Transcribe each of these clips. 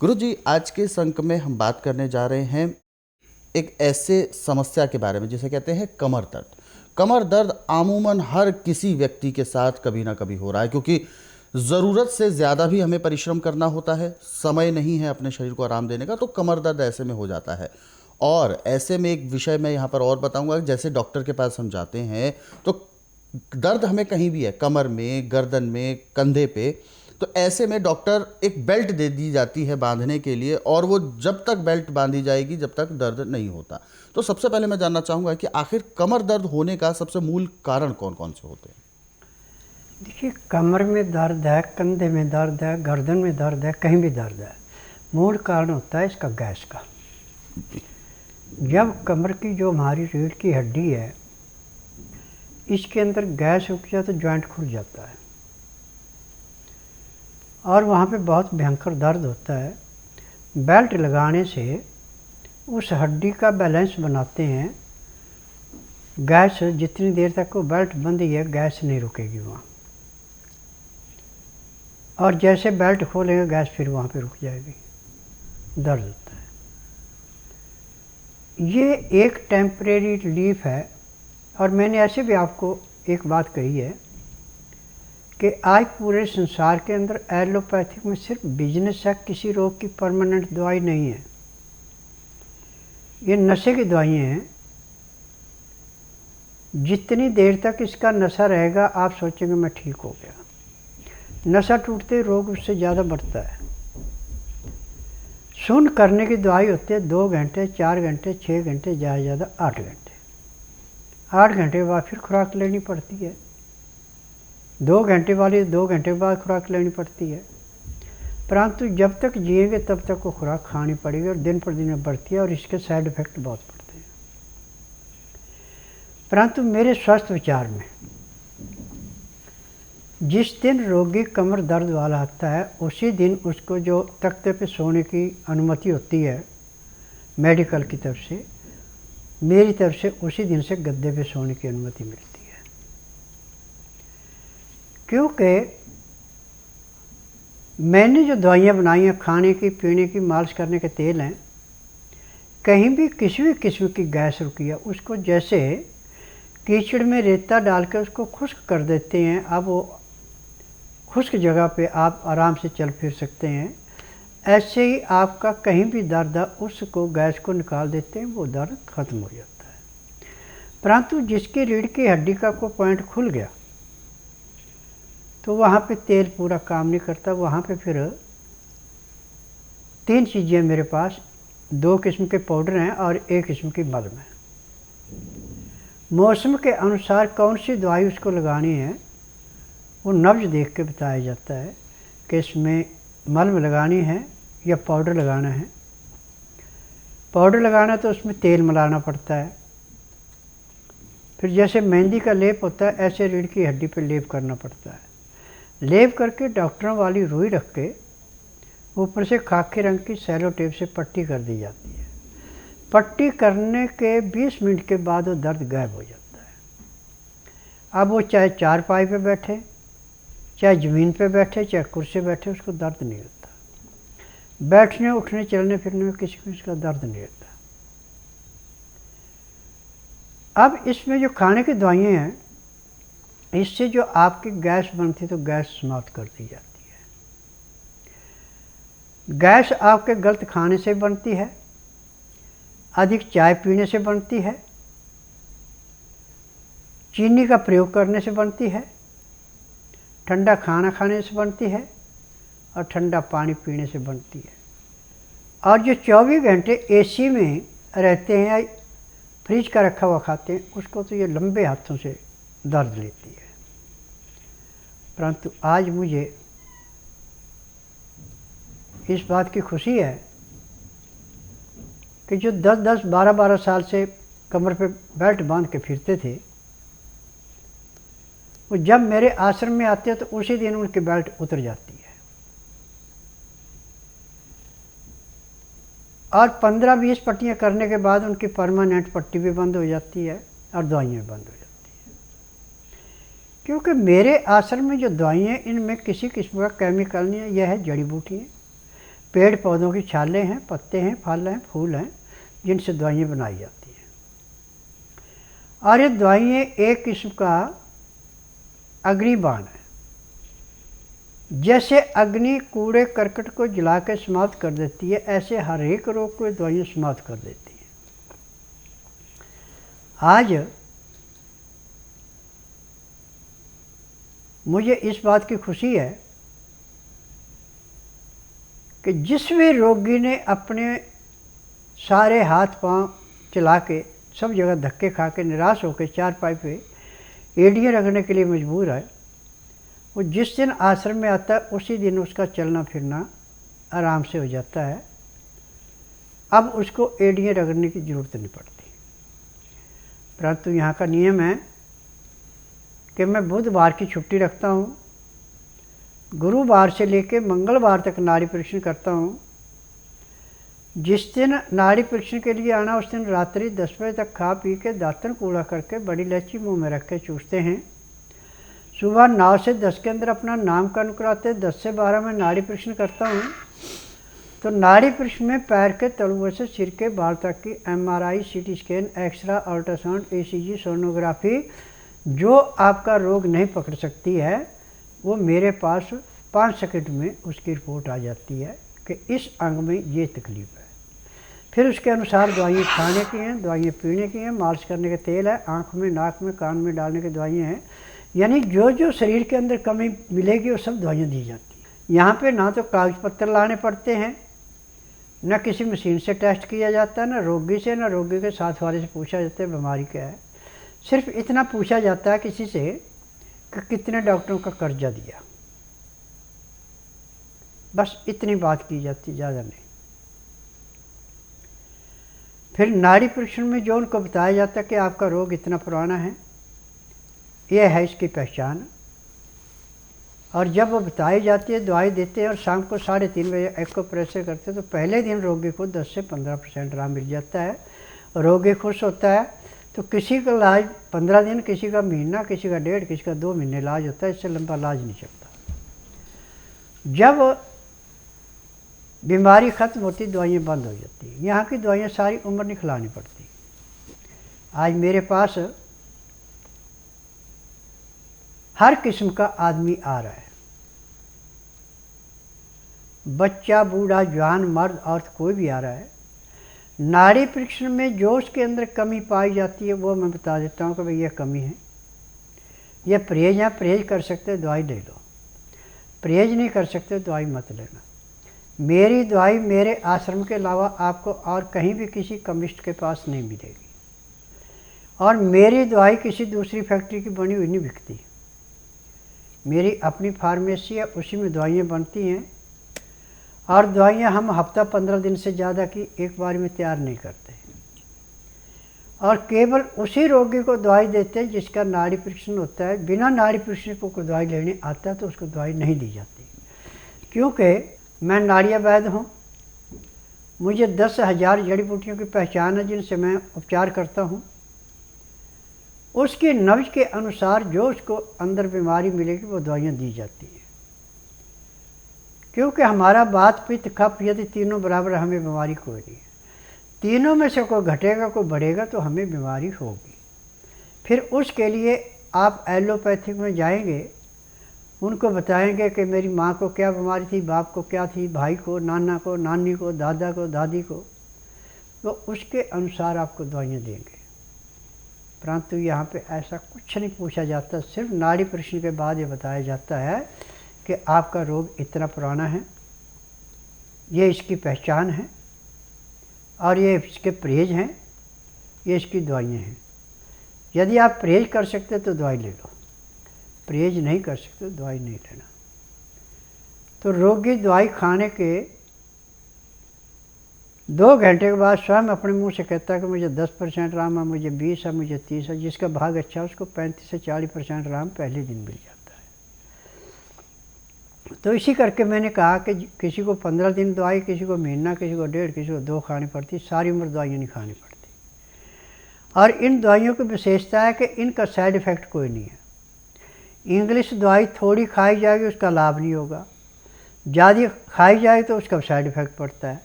गुरुजी, आज के इस अंक में हम बात करने जा रहे हैं एक ऐसे समस्या के बारे में जिसे कहते हैं कमर दर्द। कमर दर्द अमूमन हर किसी व्यक्ति के साथ कभी ना कभी हो रहा है, क्योंकि ज़रूरत से ज़्यादा भी हमें परिश्रम करना होता है, समय नहीं है अपने शरीर को आराम देने का, तो कमर दर्द ऐसे में हो जाता है। और ऐसे में एक विषय मैं यहाँ पर और बताऊंगा, जैसे डॉक्टर के पास हम जाते हैं तो दर्द हमें कहीं भी है, कमर में, गर्दन में, कंधे पे, तो ऐसे में डॉक्टर एक बेल्ट दे दी जाती है बांधने के लिए, और वो जब तक बेल्ट बांधी जाएगी जब तक दर्द नहीं होता। तो सबसे पहले मैं जानना चाहूँगा कि आखिर कमर दर्द होने का सबसे मूल कारण कौन कौन से होते हैं? देखिए, कमर में दर्द है, कंधे में दर्द है, गर्दन में दर्द है, कहीं भी दर्द है, मूल कारण होता है इसका गैस का। जब कमर की जो हमारी रीढ़ की हड्डी है, इसके अंदर गैस रुक जाए तो जॉइंट खुल जाता है और वहाँ पे बहुत भयंकर दर्द होता है। बेल्ट लगाने से उस हड्डी का बैलेंस बनाते हैं। गैस जितनी देर तक वो बेल्ट बंधी है, गैस नहीं रुकेगी वहाँ, और जैसे बेल्ट खोलेंगे गैस फिर वहाँ पे रुक जाएगी, दर्द होता है। ये एक टेम्परेरी रिलीफ है। और मैंने ऐसे भी आपको एक बात कही है कि आज पूरे संसार के अंदर एलोपैथिक में सिर्फ बिजनेस है, किसी रोग की परमानेंट दवाई नहीं है। ये नशे की दवाइयाँ हैं। जितनी देर तक इसका नशा रहेगा आप सोचेंगे मैं ठीक हो गया, नशा टूटते रोग उससे ज़्यादा बढ़ता है। सुन्न करने की दवाई होती है 2 घंटे, 4 घंटे, 6 घंटे, ज़्यादा ज़्यादा 8 घंटे। 8 घंटे के बाद फिर खुराक लेनी पड़ती है। 2 घंटे वाली 2 घंटे के बाद खुराक लेनी पड़ती है। परंतु जब तक जिएंगे तब तक वो खुराक खानी पड़ेगी, और दिन पर दिन बढ़ती है, और इसके साइड इफ़ेक्ट बहुत पड़ते हैं। परंतु मेरे स्वस्थ विचार में जिस दिन रोगी कमर दर्द वाला आता है, उसी दिन उसको जो तख्ते पे सोने की अनुमति होती है मेडिकल की तरफ से, मेरी तरफ से उसी दिन से गद्दे पे सोने की अनुमति मिलती है। क्योंकि मैंने जो दवाइयाँ बनाई हैं, खाने की, पीने की, मालिश करने के तेल हैं, कहीं भी किसी भी किस्म की गैस रुकी है उसको जैसे कीचड़ में रेता डाल कर उसको खुश्क कर देते हैं, अब वो खुश्क जगह पे आप आराम से चल फिर सकते हैं। ऐसे ही आपका कहीं भी दर्द है उसको गैस को निकाल देते हैं, वो दर्द ख़त्म हो जाता है। परंतु जिसकी रीढ़ की हड्डी का कोई पॉइंट खुल गया तो वहाँ पे तेल पूरा काम नहीं करता। वहाँ पे फिर 3 चीज़ें मेरे पास, 2 किस्म के पाउडर हैं और 1 किस्म की मलम है। मौसम के अनुसार कौन सी दवाई उसको लगानी है वो नब्ज देख के बताया जाता है कि इसमें मलम लगानी है या पाउडर लगाना है। पाउडर लगाना तो उसमें तेल मिलाना पड़ता है। फिर जैसे मेहंदी का लेप होता है, ऐसे रीढ़ की हड्डी पे लेप करना पड़ता है। लेप करके डॉक्टरों वाली रुई रख के ऊपर से खाकी रंग की सेलो टेप से पट्टी कर दी जाती है। पट्टी करने के 20 मिनट के बाद वो दर्द गायब हो जाता है। अब वो चाहे चारपाई पे बैठे, चाहे ज़मीन पे बैठे, चाहे कुर्सी बैठे, उसको दर्द नहीं होता। बैठने, उठने, चलने फिरने में किसी को इसका दर्द नहीं होता। अब इसमें जो खाने की दवाइयाँ हैं, इससे जो आपकी गैस बनती है तो गैस समाप्त कर दी जाती है। गैस आपके गलत खाने से बनती है, अधिक चाय पीने से बनती है, चीनी का प्रयोग करने से बनती है, ठंडा खाना खाने से बनती है, और ठंडा पानी पीने से बनती है। और जो 24 घंटे एसी में रहते हैं या फ्रिज का रखा हुआ खाते हैं, उसको तो ये लंबे हाथों से दर्द लेती है। परंतु आज मुझे इस बात की खुशी है कि जो 10-10, 12-12 साल से कमर पे बेल्ट बांध के फिरते थे, वो जब मेरे आश्रम में आते हैं तो उसी दिन उनकी बेल्ट उतर जाती है, और 15-20 पट्टियाँ करने के बाद उनकी परमानेंट पट्टी भी बंद हो जाती है और दवाइयाँ भी बंद हो जाती हैं। क्योंकि मेरे आश्रम में जो दवाइयाँ, इनमें किसी किस्म का केमिकल नहीं है, यह है जड़ी बूटियाँ। पेड़ पौधों की छालें हैं, पत्ते हैं, फल हैं, फूल हैं, जिनसे दवाइयाँ बनाई जाती हैं। और ये दवाइयाँ एक किस्म का अग्निबाण है। जैसे अग्नि कूड़े करकट को जला के समाप्त कर देती है, ऐसे हर एक रोग को दवाइयाँ समाप्त कर देती हैं। आज मुझे इस बात की खुशी है कि जिस भी रोगी ने अपने सारे हाथ पांव चला के सब जगह धक्के खा के निराश होकर चारपाई पे एड़ियाँ रखने के लिए मजबूर है, वो जिस दिन आश्रम में आता है उसी दिन उसका चलना फिरना आराम से हो जाता है। अब उसको एड़ियाँ रगड़ने की ज़रूरत नहीं पड़ती। परंतु यहाँ का नियम है कि मैं बुधवार की छुट्टी रखता हूँ, गुरुवार से लेकर मंगलवार तक नाड़ी परीक्षण करता हूँ। जिस दिन नाड़ी परीक्षण के लिए आना उस दिन रात्रि 10 बजे तक खा पी के दातन कूड़ा करके बड़ी इलायची मुंह में रख के चूसते हैं। सुबह 9 से 10 के अंदर अपना नामकरण कराते, 10 से 12 में नाड़ी परीक्षण करता हूँ। तो नाड़ी परीक्षण में पैर के तलुओं से सिर के बाल तक की MRI, CT scan, x-ray, ultrasound, ECG, sonography जो आपका रोग नहीं पकड़ सकती है, वो मेरे पास 5 सेकंड में उसकी रिपोर्ट आ जाती है कि इस अंग में ये तकलीफ़ है। फिर उसके अनुसार दवाइयाँ खाने की हैं, दवाइयाँ पीने की हैं, मालिश करने के तेल है, आँख में, नाक में, कान में डालने की दवाइयाँ हैं। यानी जो जो शरीर के अंदर कमी मिलेगी वो सब दवाइयाँ दी जाती हैं। यहाँ पे ना तो कागज पत्तर लाने पड़ते हैं, न किसी मशीन से टेस्ट किया जाता है, न रोगी से, न रोगी के साथ वाले से पूछा जाता है बीमारी क्या है। सिर्फ इतना पूछा जाता है किसी से कि कितने डॉक्टरों का कर्जा दिया, बस इतनी बात की जाती, ज़्यादा नहीं। फिर नाड़ी परीक्षण में जो उनको बताया जाता है कि आपका रोग इतना पुराना है, यह है इसकी पहचान। और जब वो बताई जाती है, दवाई देते हैं और शाम को 3:30 बजे एक्को प्रेशर करते हैं, तो पहले दिन रोगी को 10 से 15% आराम मिल जाता है। रोगी खुश होता है। तो किसी का इलाज 15 दिन, किसी का महीना, किसी का 1.5, किसी का 2 महीने इलाज होता है, इससे लंबा इलाज नहीं चलता। जब बीमारी ख़त्म होती, दवाइयाँ बंद हो जाती हैं। यहाँ की दवाइयाँ सारी उम्र नहीं खिलानी पड़ती। आज मेरे पास हर किस्म का आदमी आ रहा है, बच्चा, बूढ़ा, जवान, मर्द, औरत, कोई भी आ रहा है। नाड़ी परीक्षण में जो उसके अंदर कमी पाई जाती है वो मैं बता देता हूँ कि भाई यह कमी है, यह परहेज है, परहेज कर सकते दवाई ले लो, परहेज नहीं कर सकते दवाई मत लेना। मेरी दवाई मेरे आश्रम के अलावा आपको और कहीं भी किसी कमिस्ट के पास नहीं मिलेगी। और मेरी दवाई किसी दूसरी फैक्ट्री की बनी हुई नहीं बिकती। मेरी अपनी फार्मेसी है, उसी में दवाइयाँ बनती हैं। और दवाइयाँ हम हफ्ता 15 दिन से ज़्यादा की एक बार में तैयार नहीं करते। और केवल उसी रोगी को दवाई देते हैं जिसका नाड़ी परीक्षण होता है। बिना नाड़ी परीक्षण को कोई दवाई लेने आता है तो उसको दवाई नहीं दी जाती, क्योंकि मैं नाड़िया वैद्य हूँ। मुझे 10,000 जड़ी बूटियों की पहचान है जिनसे मैं उपचार करता हूँ। उसकी नब्ज के अनुसार जो उसको अंदर बीमारी मिलेगी वो दवाइयाँ दी जाती हैं। क्योंकि हमारा बात, पित्त, कफ, यदि तीनों बराबर, हमें बीमारी कोई नहीं है। तीनों में से कोई घटेगा कोई बढ़ेगा तो हमें बीमारी होगी। फिर उसके लिए आप एलोपैथिक में जाएंगे, उनको बताएंगे कि मेरी माँ को क्या बीमारी थी, बाप को क्या थी, भाई को, नाना को, नानी को, दादा को, दादी को, तो उसके अनुसार आपको दवाइयाँ देंगे। परंतु यहाँ पे ऐसा कुछ नहीं पूछा जाता। सिर्फ नाड़ी परीक्षण के बाद ये बताया जाता है कि आपका रोग इतना पुराना है, ये इसकी पहचान है और ये इसके परहेज हैं, ये इसकी दवाइयाँ हैं। यदि आप परहेज कर सकते तो दवाई ले लो, परहेज नहीं कर सकते दवाई नहीं लेना। तो रोगी दवाई खाने के 2 घंटे के बाद स्वयं अपने मुंह से कहता है कि मुझे 10% आराम है, मुझे 20 है, मुझे 30 है। जिसका भाग अच्छा है उसको 35 से 40% आराम पहले दिन मिल जाता है। तो इसी करके मैंने कहा कि किसी को 15 दिन दवाई, किसी को महीना, किसी को 1.5, किसी को 2 खानी पड़ती, सारी उम्र दवाइयाँ नहीं खानी पड़ती। और इन दवाइयों की विशेषता है कि इनका साइड इफ़ेक्ट कोई नहीं है। इंग्लिश दवाई थोड़ी खाई जाएगी, उसका लाभ नहीं होगा। ज़्यादा खाई जाए तो उसका साइड इफ़ेक्ट पड़ता है।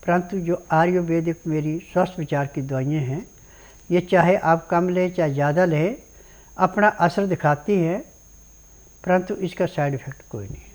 परंतु जो आयुर्वेदिक मेरी स्वास्थ्य विचार की दवाइयाँ हैं, ये चाहे आप कम लें चाहे ज़्यादा लें, अपना असर दिखाती हैं, परंतु इसका साइड इफ़ेक्ट कोई नहीं है।